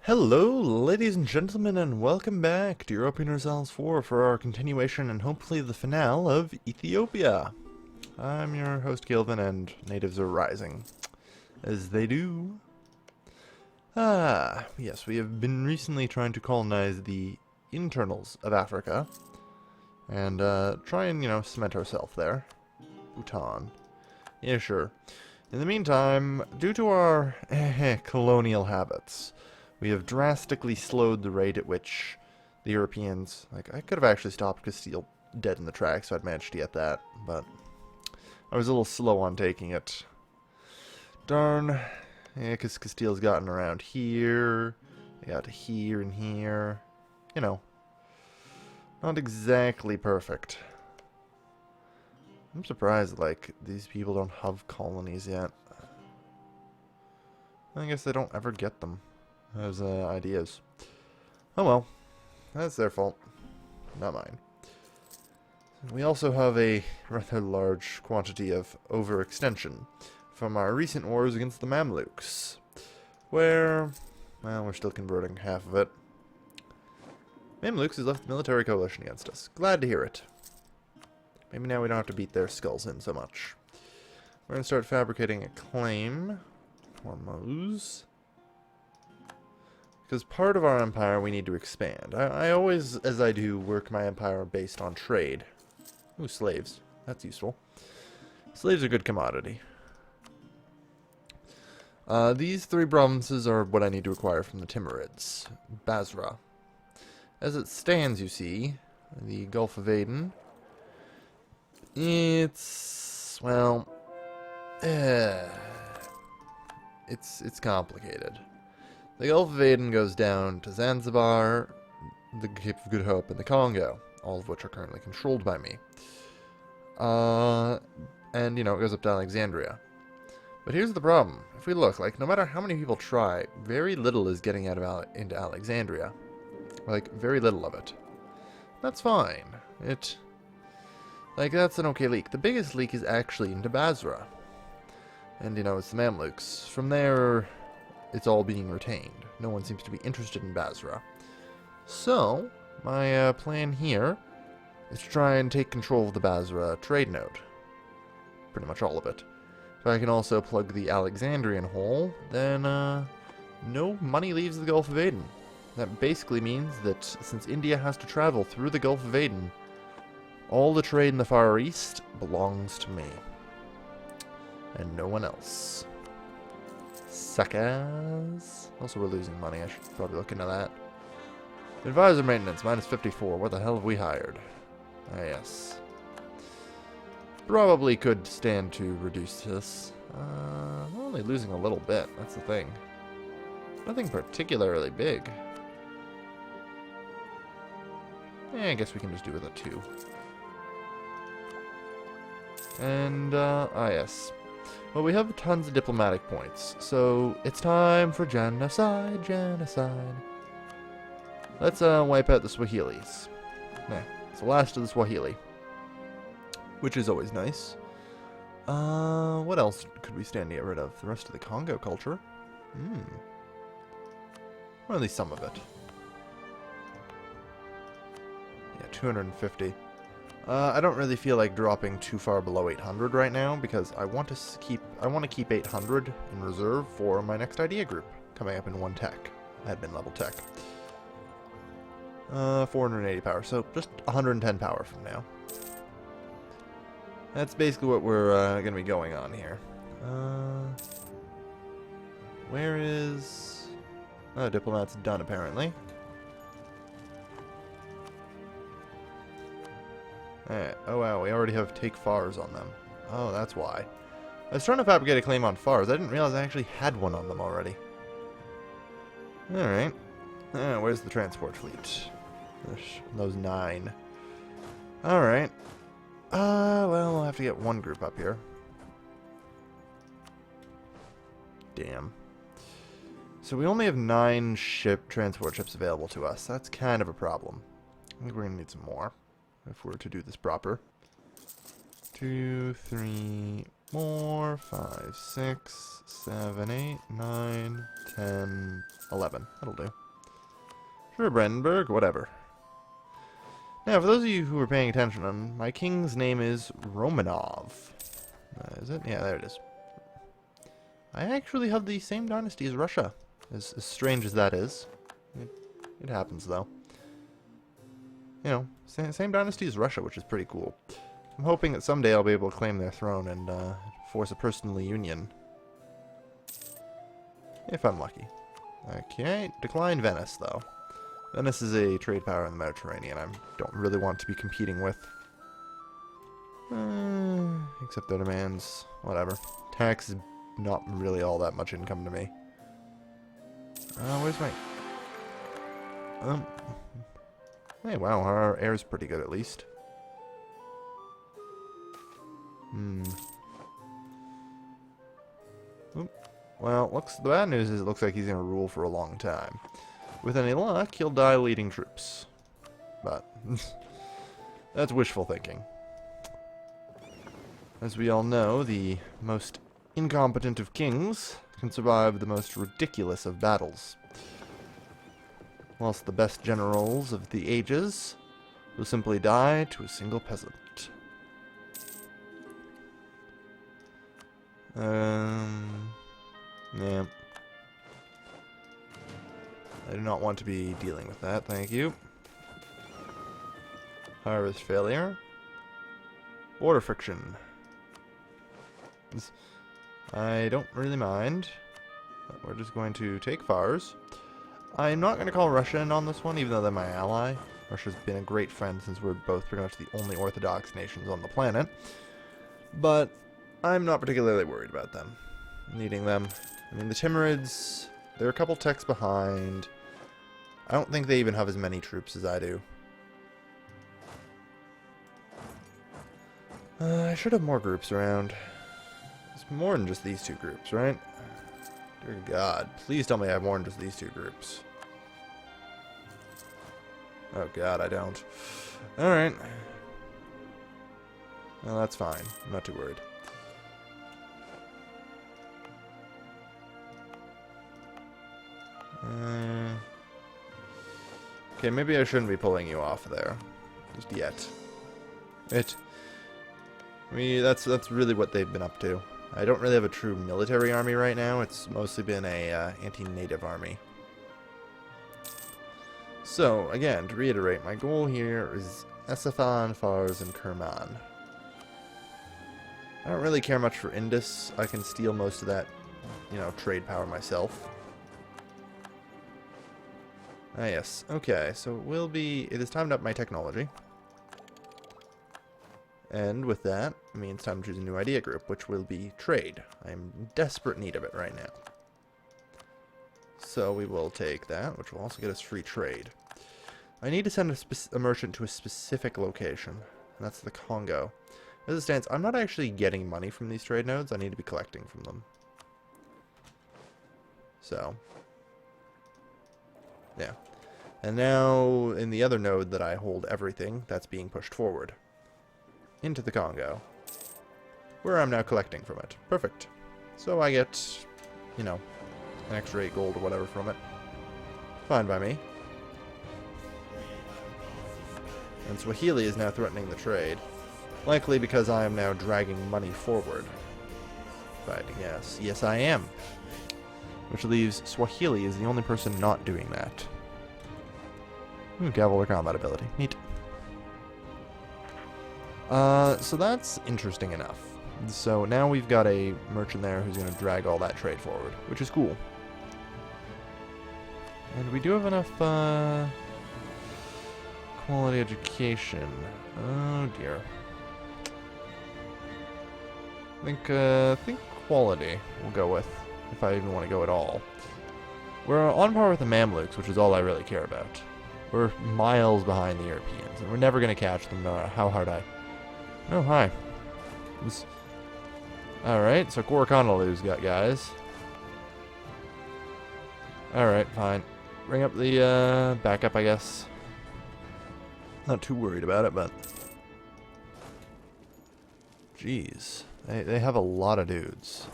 Hello, ladies and gentlemen, and welcome back to Europa Universalis 4 for our continuation and hopefully the finale of Ethiopia. I'm your host, Gilvin, and natives are rising. As they do. Yes, we have been recently trying to colonize the internals of Africa. And, try and, cement ourselves there. Bhutan. Yeah, sure. In the meantime, due to our colonial habits, we have drastically slowed the rate at which the Europeans... I could have actually stopped Castile dead in the tracks, so I'd managed to get that, but I was a little slow on taking it. Darn. Yeah, because Castile's gotten around here. They got to here and here. You know. Not exactly perfect. I'm surprised, these people don't have colonies yet. I guess they don't ever get them as ideas. Oh well. That's their fault. Not mine. We also have a rather large quantity of overextension from our recent wars against the Mamluks, where, well, we're still converting half of it. Mamluks has left the military coalition against us. Glad to hear it. Maybe now we don't have to beat their skulls in so much. We're going to start fabricating a claim for Mose. Because part of our empire we need to expand. I always, as I do, work my empire based on trade. Ooh, slaves. That's useful. Slaves are a good commodity. These three provinces are what I need to acquire from the Timurids. Basra. As it stands, you see, the Gulf of Aden. It's, well, it's complicated. The Gulf of Aden goes down to Zanzibar, the Cape of Good Hope, and the Congo, all of which are currently controlled by me. And, it goes up to Alexandria. But here's the problem. If we look, no matter how many people try, very little is getting out of into Alexandria. Very little of it. That's fine. That's an okay leak. The biggest leak is actually into Basra. And, it's the Mamluks. From there, it's all being retained. No one seems to be interested in Basra. So, my plan here is to try and take control of the Basra trade node. Pretty much all of it. If I can also plug the Alexandrian hole, then no money leaves the Gulf of Aden. That basically means that since India has to travel through the Gulf of Aden, all the trade in the Far East belongs to me. And no one else. Suckers. Also, we're losing money. I should probably look into that. Advisor maintenance, minus 54. What the hell have we hired? Ah, yes. Probably could stand to reduce this. We're only losing a little bit. That's the thing. Nothing particularly big. Yeah, I guess we can just do with a 2. And, yes. Well, we have tons of diplomatic points, so it's time for genocide. Let's, wipe out the Swahilis. Nah, it's the last of the Swahili. Which is always nice. What else could we stand to get rid of? The rest of the Congo culture? Or at least some of it. Yeah, 250. I don't really feel like dropping too far below 800 right now because I want to keep 800 in reserve for my next idea group coming up in 1 tech, admin level tech. 480 power, so just 110 power from now. That's basically what we're going to be going on here. Where is... Oh, diplomat's done apparently. Oh wow, we already have take FARs on them. Oh, that's why. I was trying to fabricate a claim on FARs. I didn't realize I actually had one on them already. Alright. Where's the transport fleet? Those 9. Alright. Well, we'll have to get one group up here. Damn. So we only have 9 transport ships available to us. That's kind of a problem. I think we're going to need some more if we're to do this proper. 2, 3, more. 5, 6, 7, 8, 9, 10, 11. That'll do. Sure, Brandenburg, whatever. Now, for those of you who are paying attention, my king's name is Romanov. Is it? Yeah, there it is. I actually have the same dynasty as Russia, as strange as that is. It happens, though. You know, same dynasty as Russia, which is pretty cool. I'm hoping that someday I'll be able to claim their throne and force a personal union. If I'm lucky. Okay, decline Venice, though. Venice is a trade power in the Mediterranean I don't really want to be competing with. Accept their demands. Whatever. Tax is not really all that much income to me. Where's my... Hey, wow, our air's pretty good at least. Well, the bad news is it looks like he's going to rule for a long time. With any luck, he'll die leading troops. But, that's wishful thinking. As we all know, the most incompetent of kings can survive the most ridiculous of battles. Whilst the best generals of the ages will simply die to a single peasant. Yeah. I do not want to be dealing with that, thank you. Harvest failure. Border friction. I don't really mind. But we're just going to take Fars. I'm not going to call Russia in on this one, even though they're my ally. Russia's been a great friend since we're both pretty much the only Orthodox nations on the planet. But I'm not particularly worried about them. Needing them. I mean, the Timurids, they're a couple techs behind. I don't think they even have as many troops as I do. I should have more groups around. It's more than just these two groups, right? Dear God, please tell me I have more than just these two groups. Oh God, I don't. Alright. Well, that's fine. I'm not too worried. Okay, maybe I shouldn't be pulling you off there. Just yet. I mean, that's really what they've been up to. I don't really have a true military army right now. It's mostly been a anti-native army. So, again, to reiterate, my goal here is Esathan, Fars, and Kerman. I don't really care much for Indus. I can steal most of that, you know, trade power myself. Ah, yes. Okay, so it is time to up my technology. And with that, it means time to choose a new idea group, which will be trade. I am in desperate need of it right now. So we will take that, which will also get us free trade. I need to send a merchant to a specific location, and that's the Congo. As it stands, I'm not actually getting money from these trade nodes. I need to be collecting from them. So, yeah. And now, in the other node that I hold everything, that's being pushed forward. Into the Congo. Where I'm now collecting from it. Perfect. So I get, you know, an extra 8 gold or whatever from it. Fine by me. And Swahili is now threatening the trade. Likely because I am now dragging money forward. But yes. Yes, I am. Which leaves Swahili as the only person not doing that. Ooh, cavalry combat ability. Neat. So that's interesting enough. So now we've got a merchant there who's going to drag all that trade forward, which is cool. And we do have enough, quality education. Oh dear. I think quality we'll go with, if I even want to go at all. We're on par with the Mamluks, which is all I really care about. We're miles behind the Europeans, and we're never going to catch them no matter how hard I... Oh, hi. Alright, so Korakanalu's got guys. Alright, fine. Bring up the backup, I guess. Not too worried about it, but... Jeez. They have a lot of dudes.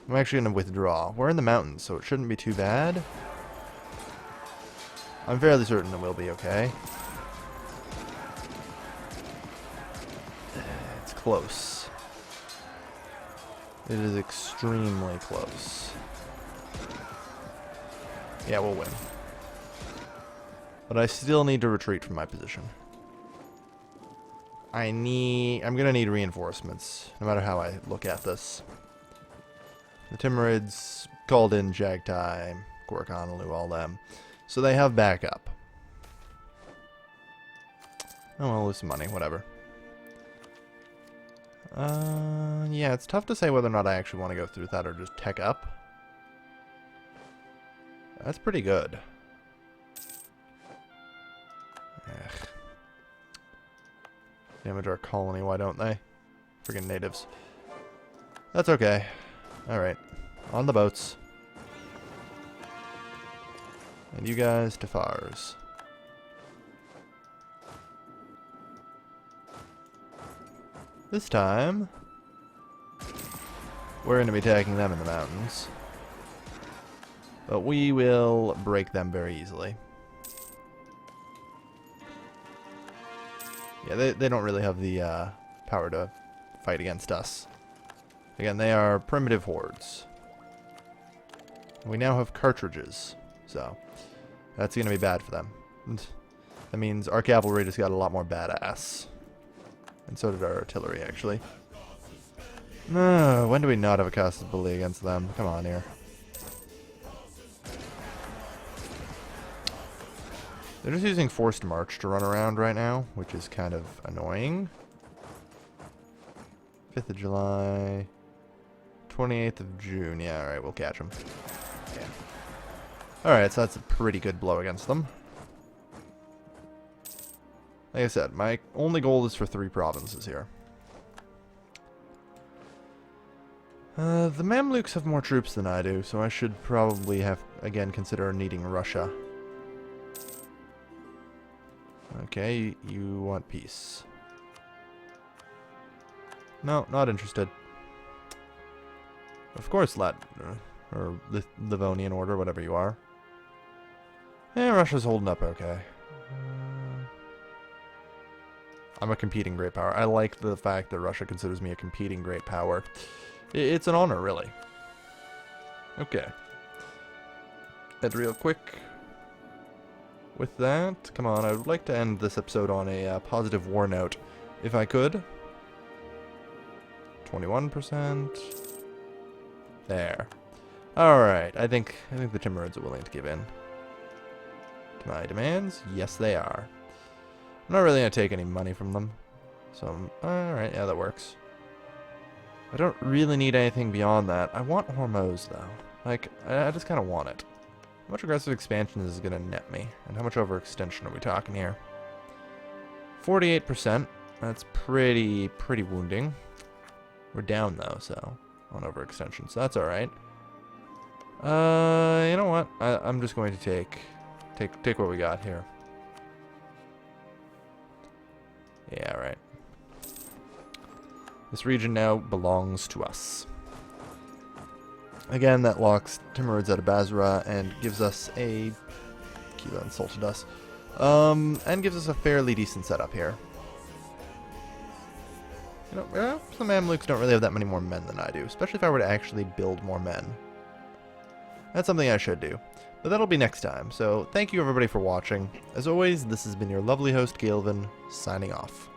I'm actually going to withdraw. We're in the mountains, so it shouldn't be too bad. I'm fairly certain it will be okay. It's close. It is extremely close. Yeah, we'll win. But I still need to retreat from my position. I'm gonna need reinforcements, no matter how I look at this. The Timurids called in Jagtai, Gorgonolu, all them. So they have backup. Oh, well, lose some money, whatever. Yeah, it's tough to say whether or not I actually want to go through that or just tech up. That's pretty good. Ugh. Damage our colony, why don't they? Friggin' natives. That's okay. Alright. On the boats. And you guys to Fars. This time, we're going to be attacking them in the mountains. But we will break them very easily. Yeah, they don't really have the power to fight against us. Again, they are primitive hordes. We now have cartridges, so that's going to be bad for them. That means our cavalry just got a lot more badass. And so did our artillery, actually. When do we not have a castability against them? Come on here. They're just using forced march to run around right now, which is kind of annoying. 5th of July. 28th of June. Yeah, alright, we'll catch them. Yeah. Alright, so that's a pretty good blow against them. Like I said, my only goal is for 3 provinces here. The Mamluks have more troops than I do, so I should probably have, again, consider needing Russia. Okay, you want peace. No, not interested. Of course, or Livonian Order, whatever you are. Yeah, Russia's holding up okay. I'm a competing great power. I like the fact that Russia considers me a competing great power. It's an honor, really. Okay. And real quick. With that, come on, I would like to end this episode on a positive war note, if I could. 21%. There. Alright, I think the Timurids are willing to give in to my demands. Yes, they are. I'm not really going to take any money from them. So, alright, yeah, that works. I don't really need anything beyond that. I want Hormuz, though. Like, I just kind of want it. How much aggressive expansion is going to net me? And how much overextension are we talking here? 48%. That's pretty wounding. We're down, though, so on overextension. So that's alright. You know what? I'm just going to take what we got here. Yeah, right. This region now belongs to us. Again, that locks Timurids out of Basra and gives us a... Kila insulted us. And gives us a fairly decent setup here. You know, well, some Mamluks don't really have that many more men than I do, especially if I were to actually build more men. That's something I should do. But that'll be next time, so thank you everybody for watching. As always, this has been your lovely host, Galvin, signing off.